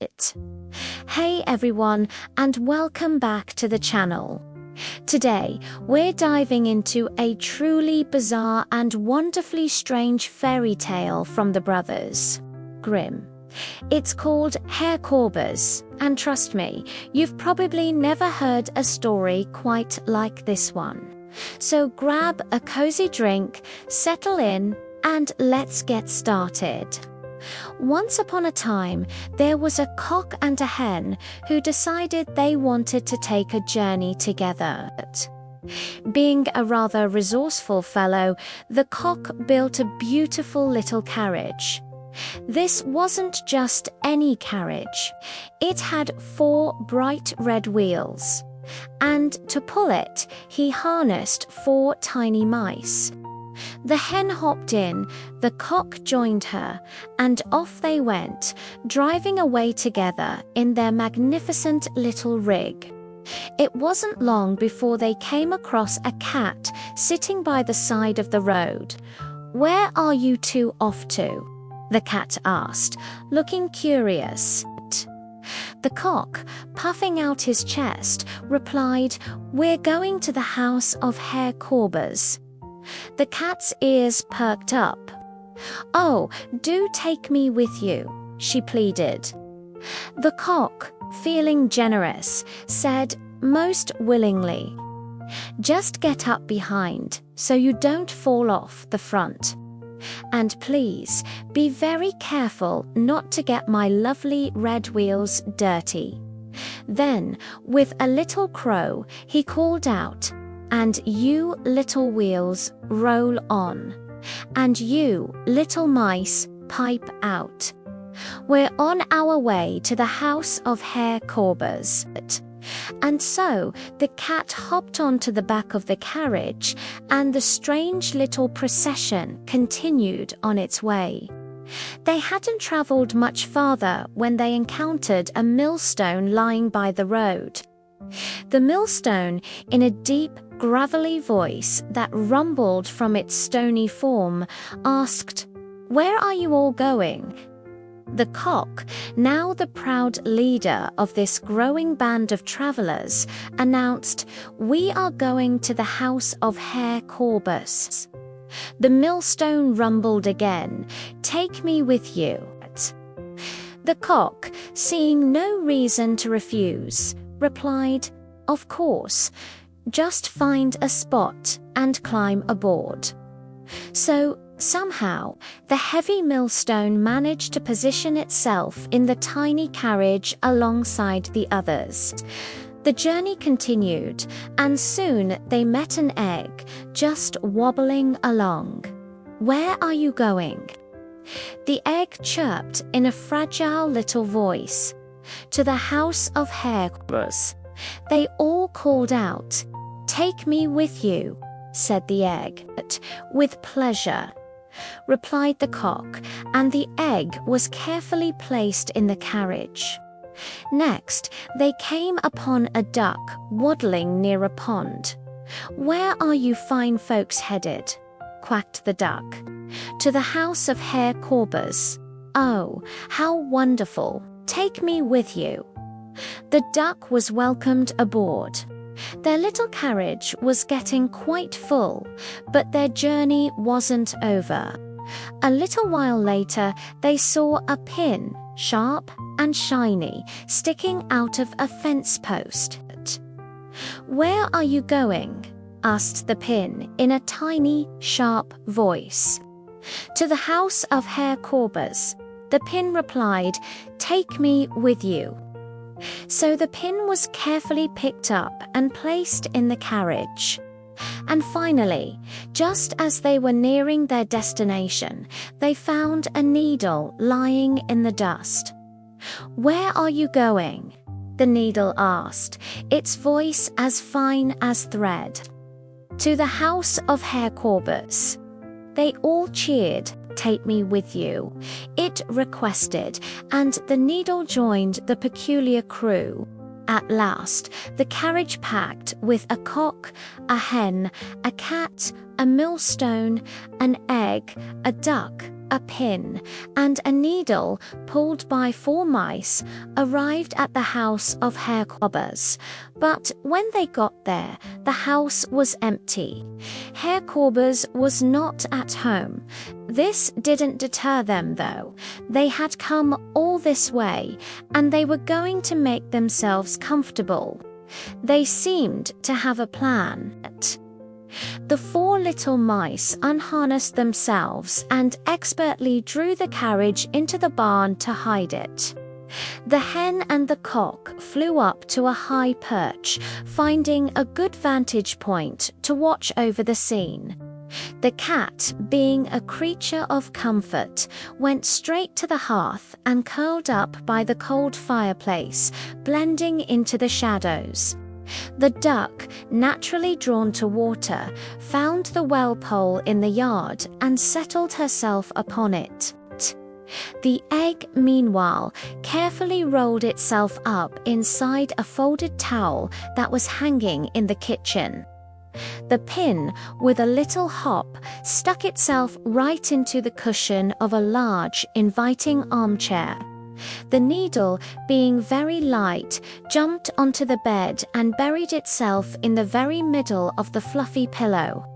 it. Hey everyone, and welcome back to the channel. Today, we're diving into a truly bizarre and wonderfully strange fairy tale from the Brothers Grimm. It's called Herr Korbes, and trust me, you've probably never heard a story quite like this one. So grab a cozy drink, settle in, and let's get started. Once upon a time, there was a cock and a hen who decided they wanted to take a journey together. Being a rather resourceful fellow, the cock built a beautiful little carriage. This wasn't just any carriage. It had 4 bright red wheels. And to pull it, he harnessed 4 tiny mice. The hen hopped in, the cock joined her, and off they went, driving away together in their magnificent little rig. It wasn't long before they came across a cat sitting by the side of the road. "Where are you two off to?" the cat asked, looking curious. The cock, puffing out his chest, replied, "We're going to the house of Herr Korbes." The cat's ears perked up. "Oh, do take me with you," she pleaded. The cock, feeling generous, said, "Most willingly. Just get up behind, so you don't fall off the front. And please, be very careful not to get my lovely red wheels dirty." Then, with a little crow, he called out, "And you little wheels, roll on. And you little mice, pipe out. We're on our way to the house of Herr Korbes." And so the cat hopped onto the back of the carriage, and the strange little procession continued on its way. They hadn't traveled much farther when they encountered a millstone lying by the road. The millstone, in a deep, gravelly voice that rumbled from its stony form, asked, "Where are you all going?" The cock, now the proud leader of this growing band of travelers, announced, "We are going to the house of Herr Korbes." The millstone rumbled again, "Take me with you." The cock, seeing no reason to refuse, replied, "Of course. Just find a spot and climb aboard." So, somehow, the heavy millstone managed to position itself in the tiny carriage alongside the others. The journey continued, and soon they met an egg, just wobbling along. "Where are you going?" The egg chirped in a fragile little voice. "To the house of Herr Korbes." They all called out. "Take me with you," said the egg. "With pleasure," replied the cock, and the egg was carefully placed in the carriage. Next, they came upon a duck waddling near a pond. "Where are you fine folks headed?" quacked the duck. "To the house of Herr Korbes." "Oh, how wonderful! Take me with you." The duck was welcomed aboard. Their little carriage was getting quite full, but their journey wasn't over. A little while later, they saw a pin, sharp and shiny, sticking out of a fence post. "Where are you going?" asked the pin in a tiny, sharp voice. "To the house of Herr Korbes." The pin replied, "Take me with you." So the pin was carefully picked up and placed in the carriage. And finally, just as they were nearing their destination, they found a needle lying in the dust. "Where are you going?" the needle asked, its voice as fine as thread. "To the house of Herr Korbes." They all cheered, "Take me with you," it requested, and the needle joined the peculiar crew. At last, the carriage packed with a cock, a hen, a cat, a millstone, an egg, a duck, a pin, and a needle pulled by 4 mice arrived at the house of Herr Korbes. But when they got there, the house was empty. Herr Korbes was not at home. This didn't deter them, though. They had come all this way, and they were going to make themselves comfortable. They seemed to have a plan. The 4 little mice unharnessed themselves and expertly drew the carriage into the barn to hide it. The hen and the cock flew up to a high perch, finding a good vantage point to watch over the scene. The cat, being a creature of comfort, went straight to the hearth and curled up by the cold fireplace, blending into the shadows. The duck, naturally drawn to water, found the well pole in the yard and settled herself upon it. The egg, meanwhile, carefully rolled itself up inside a folded towel that was hanging in the kitchen. The pin, with a little hop, stuck itself right into the cushion of a large, inviting armchair. The needle, being very light, jumped onto the bed and buried itself in the very middle of the fluffy pillow.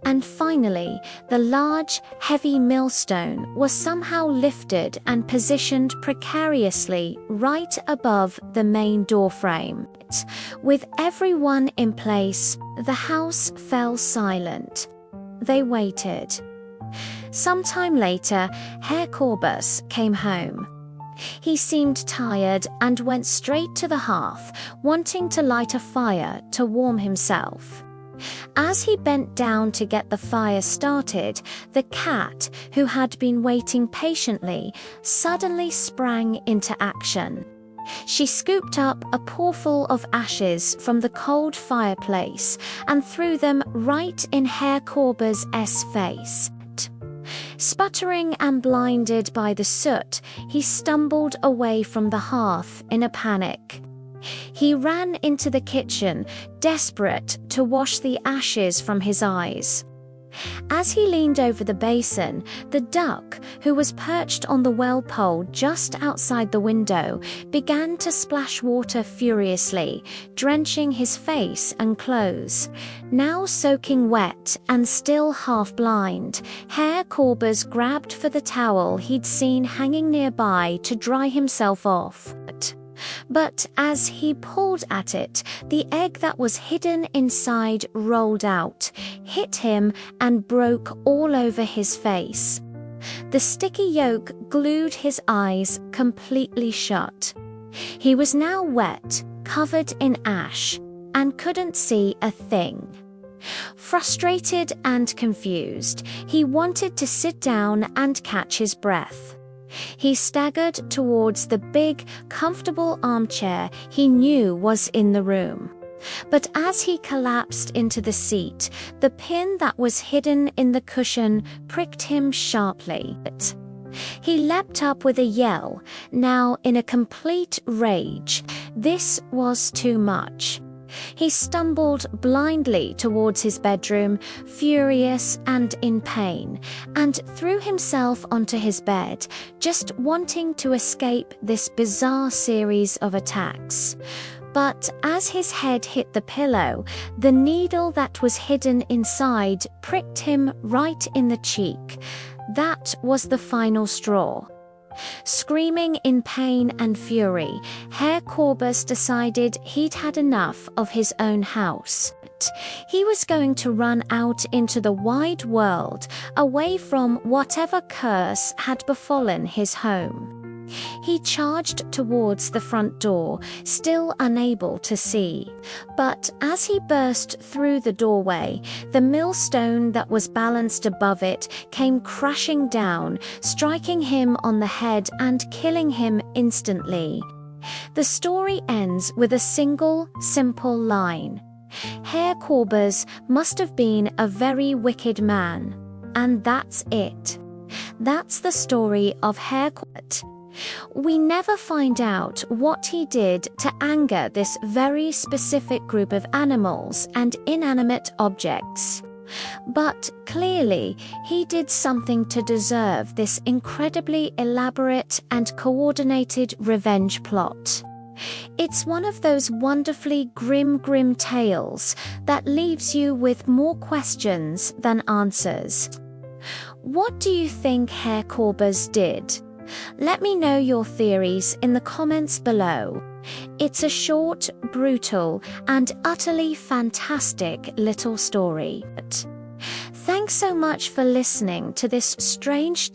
And finally, the large, heavy millstone was somehow lifted and positioned precariously right above the main doorframe. With everyone in place, the house fell silent. They waited. Sometime later, Herr Korbes came home. He seemed tired and went straight to the hearth, wanting to light a fire to warm himself. As he bent down to get the fire started, the cat, who had been waiting patiently, suddenly sprang into action. She scooped up a pailful of ashes from the cold fireplace and threw them right in Herr Korbes' face. Sputtering and blinded by the soot, he stumbled away from the hearth in a panic. He ran into the kitchen, desperate to wash the ashes from his eyes. As he leaned over the basin, the duck, who was perched on the well pole just outside the window, began to splash water furiously, drenching his face and clothes. Now soaking wet and still half blind, Herr Korbes grabbed for the towel he'd seen hanging nearby to dry himself off. But as he pulled at it, the egg that was hidden inside rolled out, hit him, and broke all over his face. The sticky yolk glued his eyes completely shut. He was now wet, covered in ash, and couldn't see a thing. Frustrated and confused, he wanted to sit down and catch his breath. He staggered towards the big, comfortable armchair he knew was in the room. But as he collapsed into the seat, the pin that was hidden in the cushion pricked him sharply. He leapt up with a yell, now in a complete rage. This was too much. He stumbled blindly towards his bedroom, furious and in pain, and threw himself onto his bed, just wanting to escape this bizarre series of attacks. But as his head hit the pillow, the needle that was hidden inside pricked him right in the cheek. That was the final straw. Screaming in pain and fury, Herr Korbes decided he'd had enough of his own house. He was going to run out into the wide world, away from whatever curse had befallen his home. He charged towards the front door, still unable to see. But as he burst through the doorway, the millstone that was balanced above it came crashing down, striking him on the head and killing him instantly. The story ends with a single, simple line. Herr Korbes must have been a very wicked man. And that's it. That's the story of Herr Korbes. We never find out what he did to anger this very specific group of animals and inanimate objects. But clearly, he did something to deserve this incredibly elaborate and coordinated revenge plot. It's one of those wonderfully grim tales that leaves you with more questions than answers. What do you think Herr Korbes did? Let me know your theories in the comments below. It's a short, brutal, and utterly fantastic little story. Thanks so much for listening to this strange